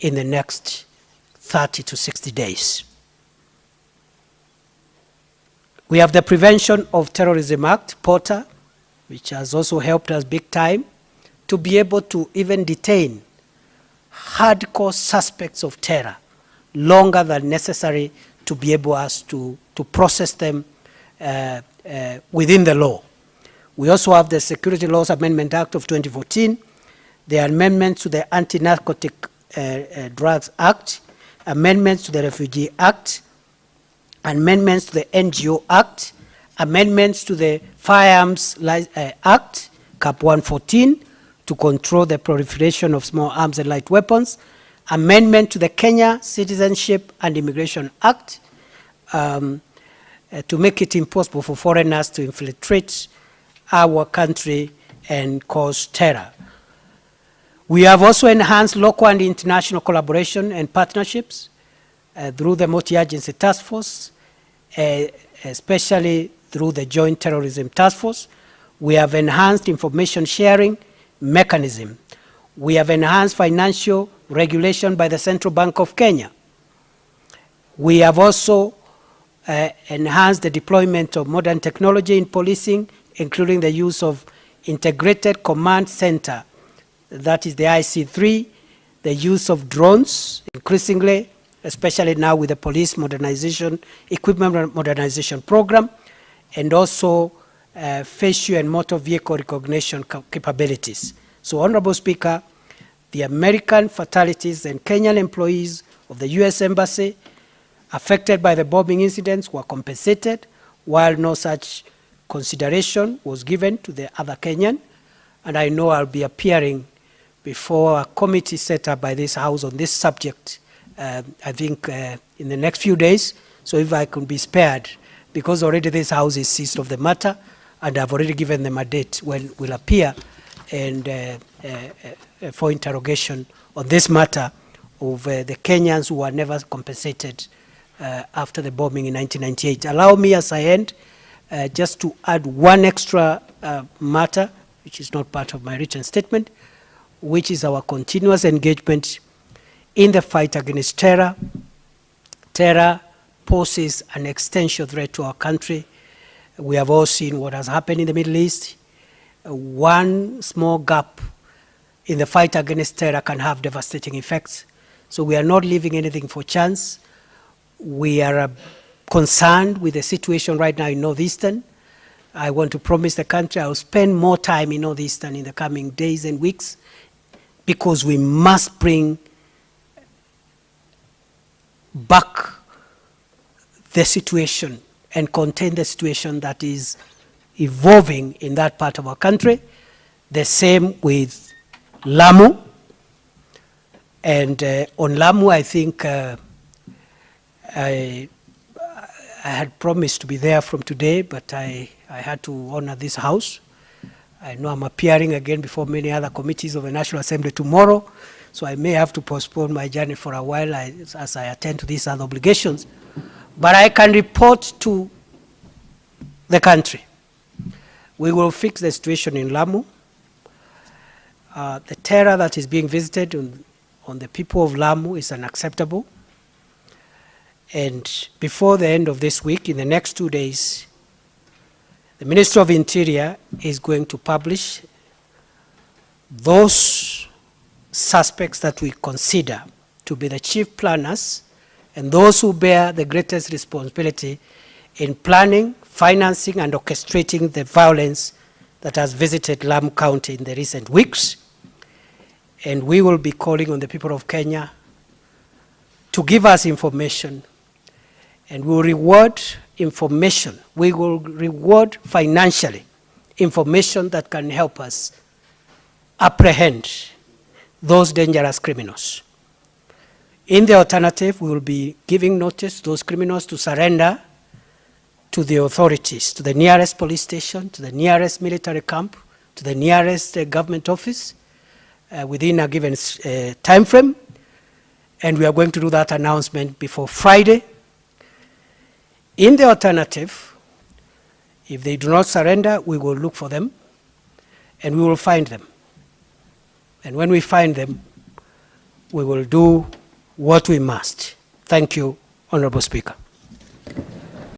in the next 30 to 60 days. We have the Prevention of Terrorism Act, POTA, which has also helped us big time to be able to even detain hardcore suspects of terror longer than necessary to be able us to process them within the law. We also have the Security Laws Amendment Act of 2014, the amendments to the Anti-Narcotic Drugs Act, amendments to the Refugee Act, amendments to the NGO Act, amendments to the Firearms Act, Cap 114, to control the proliferation of small arms and light weapons, amendment to the Kenya Citizenship and Immigration Act, to make it impossible for foreigners to infiltrate our country and cause terror. We have also enhanced local and international collaboration and partnerships through the multi-agency task force, especially through the Joint Terrorism Task Force. We have enhanced information sharing mechanism. We have enhanced financial regulation by the Central Bank of Kenya. We have also enhanced the deployment of modern technology in policing, including the use of Integrated Command Center, that is the IC3, the use of drones increasingly, especially now with the police modernization, equipment modernization program, and also facial and motor vehicle recognition capabilities. So, Honorable Speaker, the American fatalities and Kenyan employees of the US Embassy affected by the bombing incidents were compensated, while no such consideration was given to the other Kenyan. And I know I'll be appearing before a committee set up by this House on this subject, I think in the next few days. So if I can be spared, because already this House is seized of the matter, and I've already given them a date when we'll appear and for interrogation on this matter of the Kenyans who were never compensated after the bombing in 1998. Allow me as I end just to add one extra matter, which is not part of my written statement, which is our continuous engagement in the fight against terror. Terror poses an existential threat to our country. We have all seen what has happened in the Middle East. One small gap in the fight against terror can have devastating effects. So we are not leaving anything for chance. We are concerned with the situation right now in Northeastern. I want to promise the country I will spend more time in Northeastern in the coming days and weeks, because we must bring back the situation and contain the situation that is evolving in that part of our country. The same with Lamu. And on Lamu, I think I had promised to be there from today, but I had to honor this House. I know I'm appearing again before many other committees of the National Assembly tomorrow, so I may have to postpone my journey for a while as I attend to these other obligations. But I can report to the country. We will fix the situation in Lamu. The terror that is being visited on the people of Lamu is unacceptable. And before the end of this week, in the next 2 days, the Ministry of Interior is going to publish those suspects that we consider to be the chief planners and those who bear the greatest responsibility in planning, financing, and orchestrating the violence that has visited Lamu County in the recent weeks. And we will be calling on the people of Kenya to give us information, and we will reward information. We will reward financially information that can help us apprehend those dangerous criminals. In the alternative, we will be giving notice to those criminals to surrender to the authorities, to the nearest police station, to the nearest military camp, to the nearest government office within a given time frame. And we are going to do that announcement before Friday. In the alternative, if they do not surrender, we will look for them and we will find them. And when we find them, we will do what we must. Thank you, Honorable Speaker.